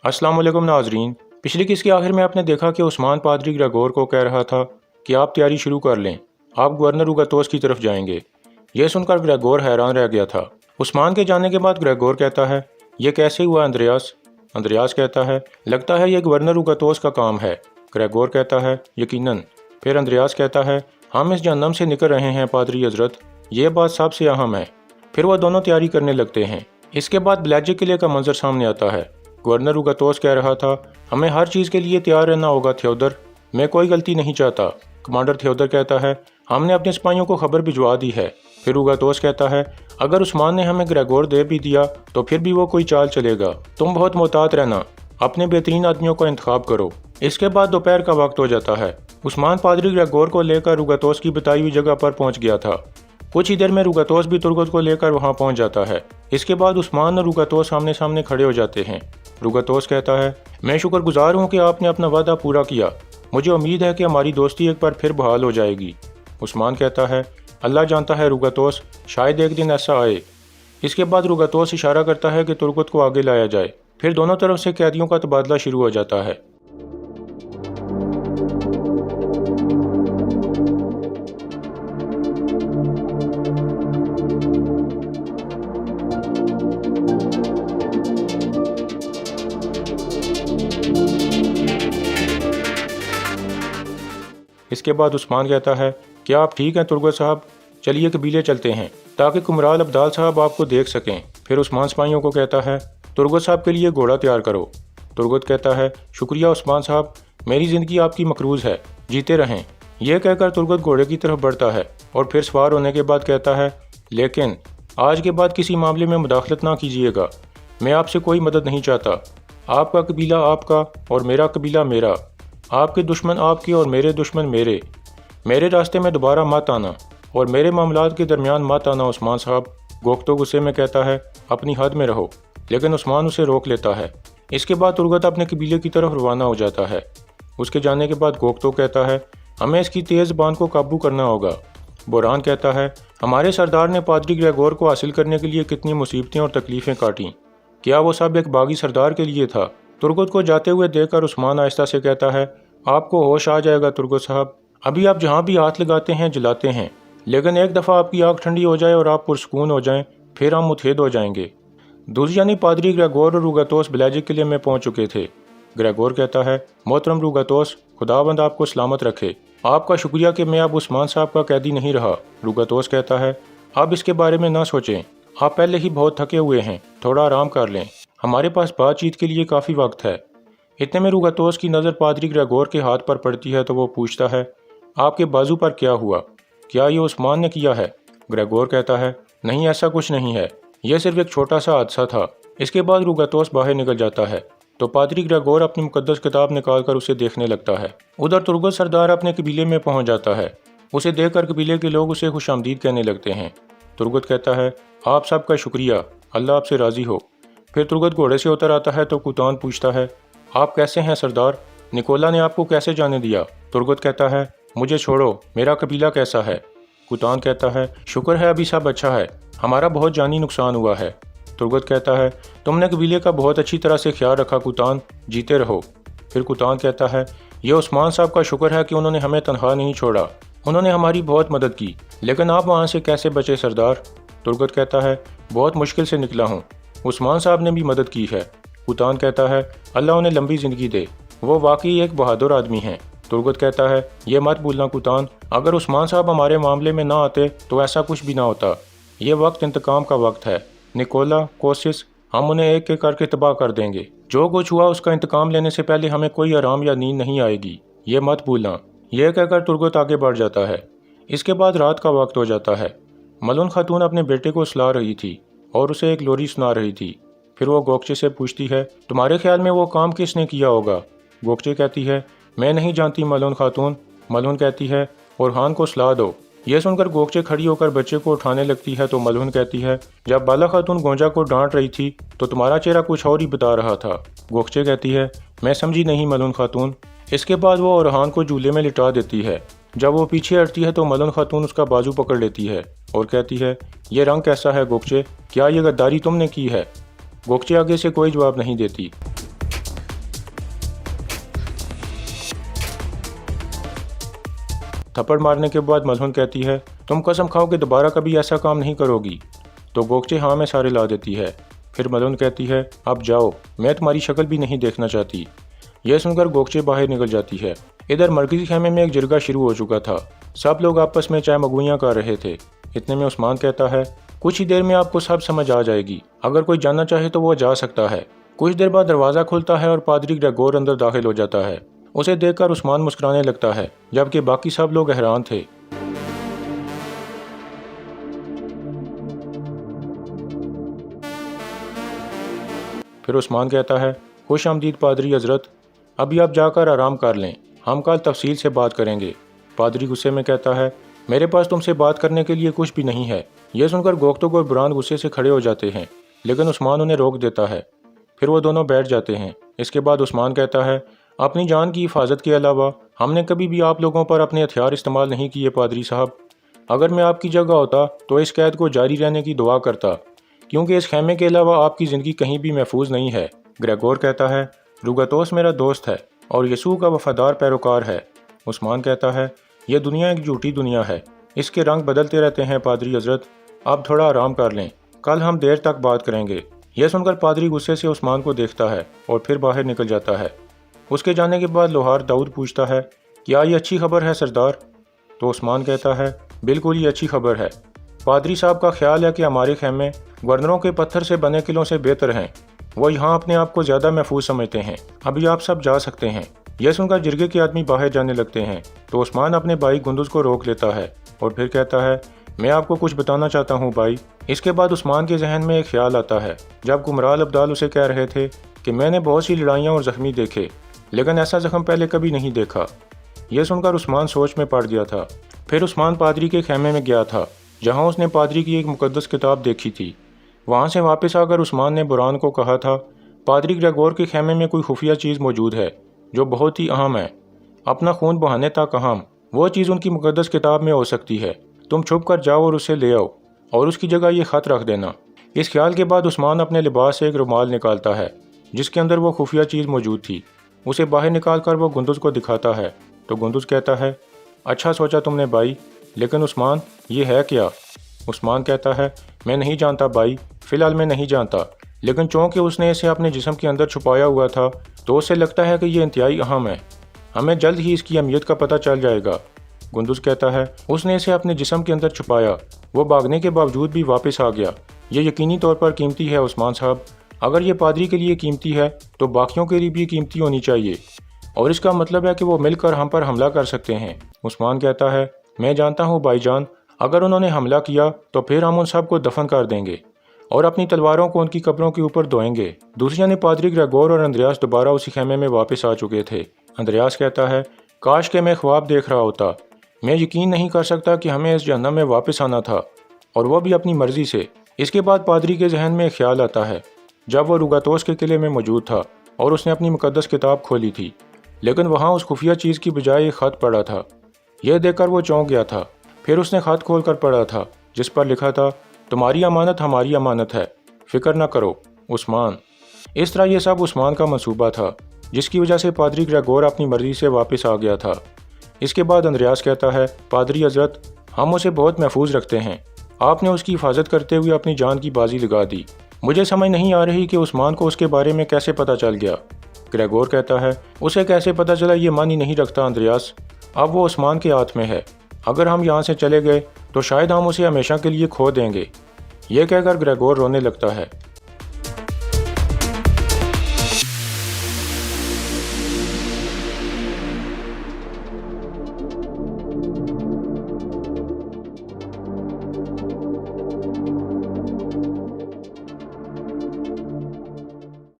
अस्सलाम वालेकुम नाजरीन। पिछली किस्त के आखिर में आपने देखा कि उस्मान पादरी ग्रेगोर को कह रहा था कि आप तैयारी शुरू कर लें, आप गवर्नर उगातोस की तरफ जाएंगे। यह सुनकर ग्रेगोर हैरान रह गया था। उस्मान के जाने के बाद ग्रेगोर कहता है, यह कैसे हुआ अंद्रयास? अंद्रयास कहता है, लगता है यह गवर्नर उगातोस का काम है। ग्रेगोर कहता है, यकीनन। फिर अंद्रयास कहता है, हम इस जहन्नम से निकल रहे हैं पादरी हजरत, यह बात सबसे अहम है। फिर वह दोनों तैयारी करने लगते हैं। इसके बाद ब्लैजिक किले का मंजर सामने आता है। गवर्नर उगातोस कह रहा था, हमें हर चीज़ के लिए तैयार रहना होगा थियोदर, मैं कोई गलती नहीं चाहता। कमांडर थियोदर कहता है, हमने अपने सिपाहियों को खबर भिजवा दी है। फिर उगातोस कहता है, अगर उस्मान ने हमें ग्रेगोर दे भी दिया तो फिर भी वो कोई चाल चलेगा, तुम बहुत मोहतात रहना, अपने बेहतरीन आदमियों का इंतखाब करो। इसके बाद दोपहर का वक्त हो जाता है। उस्मान पादरी ग्रेगोर को लेकर उगातोस की बताई हुई जगह पर पहुंच गया था। कुछ ही देर में उगातोस भी तुर्गत को लेकर वहां पहुंच जाता है। इसके बाद उस्मान और उगातोस आमने सामने खड़े हो जाते हैं। उगातोस कहता है, मैं शुक्रगुजार हूं कि आपने अपना वादा पूरा किया, मुझे उम्मीद है कि हमारी दोस्ती एक बार फिर बहाल हो जाएगी। उस्मान कहता है, अल्लाह जानता है उगातोस, शायद एक दिन ऐसा आए। इसके बाद उगातोस इशारा करता है कि तुर्गत को आगे लाया जाए। फिर दोनों तरफ से कैदियों का तबादला शुरू हो जाता है। इसके बाद उस्मान कहता है, क्या आप ठीक हैं तुर्गत साहब, चलिए कबीले चलते हैं ताकि कुमराल अब्दाल साहब आपको देख सकें। फिर उस्मान सिपाहियों को कहता है, तुर्गत साहब के लिए घोड़ा तैयार करो। तुर्गत कहता है, शुक्रिया उस्मान साहब, मेरी ज़िंदगी आपकी मकरूज़ है, जीते रहें। यह कहकर तुर्गत घोड़े की तरफ बढ़ता है और फिर सवार होने के बाद कहता है, लेकिन आज के बाद किसी मामले में मुदाखलत ना कीजिएगा, मैं आपसे कोई मदद नहीं चाहता। आपका कबीला आपका और मेरा कबीला मेरा, आपके दुश्मन आपके और मेरे दुश्मन मेरे। मेरे रास्ते में दोबारा मत आना और मेरे मामलात के दरमियान मत आना उस्मान साहब। गोख्तो गुस्से में कहता है, अपनी हद में रहो, लेकिन उस्मान उसे रोक लेता है। इसके बाद तुर्गत अपने कबीले की तरफ रवाना हो जाता है। उसके जाने के बाद गोख्तो कहता है, हमें इसकी तेज़ ज़बान को काबू करना होगा। बोरान कहता है, हमारे सरदार ने पादरी ग्रेगोर को हासिल करने के लिए कितनी मुसीबतें और तकलीफ़ें काटी, क्या वो सब एक बागी सरदार के लिए था? तुर्गत को जाते हुए देखकर उस्मान आहिस्ता से कहता है, आपको होश आ जाएगा तुर्गत साहब, अभी आप जहाँ भी हाथ लगाते हैं जलाते हैं, लेकिन एक दफ़ा आपकी आँख ठंडी हो जाए और आप पुरसकून हो जाएं, फिर हम मुतहद हो जाएंगे। दूसरी यानी पादरी ग्रेगोर और उगातोस ब्लैजिक किले में पहुँच चुके थे। ग्रेगोर कहता है, मोहतरम उगातोस, खुदाबंद आपको सलामत रखे, आपका शुक्रिया कि मैं अब उस्मान साहब का कैदी नहीं रहा। उगातोस कहता है, अब इसके बारे में ना सोचें, आप पहले ही बहुत थके हुए हैं, थोड़ा आराम कर लें, हमारे पास बातचीत के लिए काफ़ी वक्त है। इतने में उगातोस की नज़र पादरी ग्रेगोर के हाथ पर पड़ती है तो वो पूछता है, आपके बाजू पर क्या हुआ, क्या ये उस्मान ने किया है? ग्रेगोर कहता है, नहीं ऐसा कुछ नहीं है, यह सिर्फ एक छोटा सा हादसा था। इसके बाद उगातोस बाहर निकल जाता है तो पादरी ग्रेगोर अपनी मुकद्दस किताब निकाल कर उसे देखने लगता है। उधर तुर्गत सरदार अपने कबीले में पहुंच जाता है। उसे देखकर कबीले के लोग उसे खुशामदीद कहने लगते हैं। तुर्गत कहता है, आप सबका शुक्रिया, अल्लाह आपसे राज़ी हो। फिर तुर्गत घोड़े से उतर आता है तो कुतान पूछता है, आप कैसे हैं सरदार, निकोला ने आपको कैसे जाने दिया? तुर्गत कहता है, मुझे छोड़ो, मेरा कबीला कैसा है? कुतान कहता है, शुक्र है अभी सब अच्छा है, हमारा बहुत जानी नुकसान हुआ है। तुर्गत कहता है, तुमने कबीले का बहुत अच्छी तरह से ख्याल रखा कुतान, जीते रहो। फिर कुतान कहता है, यह उस्मान साहब का शुक्र है कि उन्होंने हमें तनहा नहीं छोड़ा, उन्होंने हमारी बहुत मदद की, लेकिन आप वहाँ से कैसे बचे सरदार? तुर्गत कहता है, बहुत मुश्किल से निकला हूँ, उस्मान साहब ने भी मदद की है। कुतान कहता है, अल्लाह उन्हें लंबी ज़िंदगी दे, वो वाकई एक बहादुर आदमी हैं। तुर्गत कहता है, ये मत भूलना कुतान, अगर उस्मान साहब हमारे मामले में ना आते तो ऐसा कुछ भी ना होता। ये वक्त इंतकाम का वक्त है, निकोला, कोसिस, हम उन्हें एक एक करके तबाह कर देंगे। जो कुछ हुआ उसका इंतकाम लेने से पहले हमें कोई आराम या नींद नहीं आएगी, ये मत भूलना। यह कहकर तुर्गत आगे बढ़ जाता है। इसके बाद रात का वक्त हो जाता है। मलून खातून अपने बेटे को सुला रही थी और उसे एक लोरी सुना रही थी। फिर वो गोकचे से पूछती है, तुम्हारे ख्याल में वो काम किसने किया होगा? गोकचे कहती है, मैं नहीं जानती मलून खातून। मलून कहती है, ओरहान को सुला दो। यह सुनकर गोकचे खड़ी होकर बच्चे को उठाने लगती है तो मलून कहती है, जब बाला खातून गोंजा को डांट रही थी तो तुम्हारा चेहरा कुछ और ही बता रहा था। गोकचे कहती है, मैं समझी नहीं मलून खातून। इसके बाद वो ओरहान को झूले में लिटा देती है। जब वो पीछे हटती है तो मलून खातून उसका बाजू पकड़ लेती है और कहती है, ये रंग कैसा है गोकचे, क्या ये गद्दारी तुमने की है? गोकचे आगे से कोई जवाब नहीं देती। थप्पड़ मारने के बाद मजनून कहती है, तुम कसम खाओ कि दोबारा कभी ऐसा काम नहीं करोगी। तो गोगचे हाँ में सारे ला देती है। फिर मजनून कहती है, अब जाओ, मैं तुम्हारी शक्ल भी नहीं देखना चाहती। यह सुनकर गोगचे बाहर निकल जाती है। इधर मरकजी खेमे में एक जिरगा शुरू हो चुका था। सब लोग आपस में चाय मगुइयाँ कर रहे थे। इतने में उस्मान कहता है, कुछ ही देर में आपको सब समझ आ जाएगी। अगर कोई जानना चाहे तो वो जा सकता है। कुछ देर बाद दरवाज़ा खुलता है और पादरी ग्रेगोर अंदर दाखिल हो जाता है। उसे देखकर उस्मान मुस्कुराने लगता है, जबकि बाकी सब लोग हैरान थे। फिर उस्मान कहता है, खुश आमदीद पादरी हजरत, अभी आप जाकर आराम कर लें, हम कल तफसील से बात करेंगे। पादरी गुस्से में कहता है, मेरे पास तुमसे बात करने के लिए कुछ भी नहीं है। यह सुनकर गोख्तुक और बुरान गुस्से से खड़े हो जाते हैं, लेकिन उस्मान उन्हें रोक देता है। फिर वो दोनों बैठ जाते हैं। इसके बाद उस्मान कहता है, अपनी जान की हिफाजत के अलावा हमने कभी भी आप लोगों पर अपने हथियार इस्तेमाल नहीं किए पादरी साहब। अगर मैं आपकी जगह होता तो इस कैद को जारी रहने की दुआ करता, क्योंकि इस खेमे के अलावा आपकी ज़िंदगी कहीं भी महफूज नहीं है। ग्रेगोर कहता है, रुगतोस मेरा दोस्त है और यसू का वफादार पैरोकार है। उस्मान कहता है, यह दुनिया एक झूठी दुनिया है, इसके रंग बदलते रहते हैं पादरी हजरत, आप थोड़ा आराम कर लें, कल हम देर तक बात करेंगे। यह सुनकर पादरी गुस्से से उस्मान को देखता है और फिर बाहर निकल जाता है। उसके जाने के बाद लोहार दाऊद पूछता है, क्या ये अच्छी खबर है सरदार? तो उस्मान कहता है, बिल्कुल ये अच्छी खबर है। पादरी साहब का ख्याल है कि हमारे खेमे गवर्नरों के पत्थर से बने किलों से बेहतर हैं। वो यहाँ अपने आप को ज़्यादा महफूज समझते हैं। अभी आप सब जा सकते हैं। यह सुनकर जिरगे के आदमी बाहर जाने लगते हैं तो उस्मान अपने भाई गुंदुज को रोक लेता है और फिर कहता है, मैं आपको कुछ बताना चाहता हूँ भाई। इसके बाद उस्मान के जहन में एक ख्याल आता है, जब कुमराल अब्दाल उसे कह रहे थे कि मैंने बहुत सी लड़ाइयाँ और जख्मी देखे, लेकिन ऐसा जख्म पहले कभी नहीं देखा। यह सुनकर उस्मान सोच में पड़ गया था। फिर उस्मान पादरी के खेमे में गया था, जहाँ उसने पादरी की एक मुकद्दस किताब देखी थी। वहाँ से वापस आकर उस्मान ने बुरान को कहा था, पादरी ग्रेगोर के खेमे में कोई खुफिया चीज़ मौजूद है जो बहुत ही अहम है, अपना खून बहाने तक अहम। वो चीज़ उनकी मुकद्दस किताब में हो सकती है। तुम छुप कर जाओ और उसे ले आओ और उसकी जगह ये ख़त रख देना। इस ख्याल के बाद उस्मान अपने लिबास से एक रुमाल निकालता है जिसके अंदर वो खुफिया चीज़ मौजूद थी। उसे बाहर निकाल कर वो गुंदुज को दिखाता है तो गुंदुज कहता है, अच्छा सोचा तुमने भाई, लेकिन उस्मान ये है क्या? उस्मान कहता है, मैं नहीं जानता भाई, फ़िलहाल मैं नहीं जानता, लेकिन चूँकि उसने इसे अपने जिस्म के अंदर छुपाया हुआ था तो उसे लगता है कि ये इंतहाई अहम है। हमें जल्द ही इसकी अहमियत का पता चल जाएगा। गुंदुज कहता है, उसने इसे अपने जिस्म के अंदर छुपाया, वो भागने के बावजूद भी वापस आ गया। ये यकीनी तौर पर कीमती है उस्मान साहब। अगर ये पादरी के लिए कीमती है तो बाकियों के लिए भी कीमती होनी चाहिए, और इसका मतलब है कि वो मिलकर हम पर हमला कर सकते हैं। उस्मान कहता है, मैं जानता हूँ भाईजान, अगर उन्होंने हमला किया तो फिर हम उन सब को दफन कर देंगे और अपनी तलवारों को उनकी कब्रों के ऊपर धोएंगे। दूसरी जानिब पादरी ग्रेगोर और अंद्रयास दोबारा उसी खेमे में वापस आ चुके थे। अंद्रयास कहता है, काश के मैं ख्वाब देख रहा होता। मैं यकीन नहीं कर सकता कि हमें इस जहन्नम में वापस आना था, और वह भी अपनी मर्जी से। इसके बाद पादरी के जहन में एक ख्याल आता है, जब वह रुगातोस के किले में मौजूद था और उसने अपनी मुकद्दस किताब खोली थी, लेकिन वहाँ उस खुफिया चीज़ की बजाय एक ख़त पड़ा था। यह देखकर वो चौंक गया था। फिर उसने ख़त खोल कर पढ़ा था जिस पर लिखा था, तुम्हारी अमानत हमारी अमानत है, फिक्र न करो उस्मान। इस तरह यह सब उस्मान का मंसूबा था, जिसकी वजह से पादरी ग्रेगोर अपनी मर्जी से वापस आ गया था। इसके बाद अंद्रयास कहता है, पादरी हजरत, हम उसे बहुत महफूज रखते हैं। आपने उसकी हिफाजत करते हुए अपनी जान की बाजी लगा दी। मुझे समझ नहीं आ रही कि उस्मान को उसके बारे में कैसे पता चल गया। ग्रेगोर कहता है, उसे कैसे पता चला ये मान ही नहीं रखता अंद्रयास। अब वो उस्मान के हाथ में है। अगर हम यहाँ से चले गए तो शायद हम उसे हमेशा के लिए खो देंगे। यह कहकर ग्रेगोर रोने लगता है।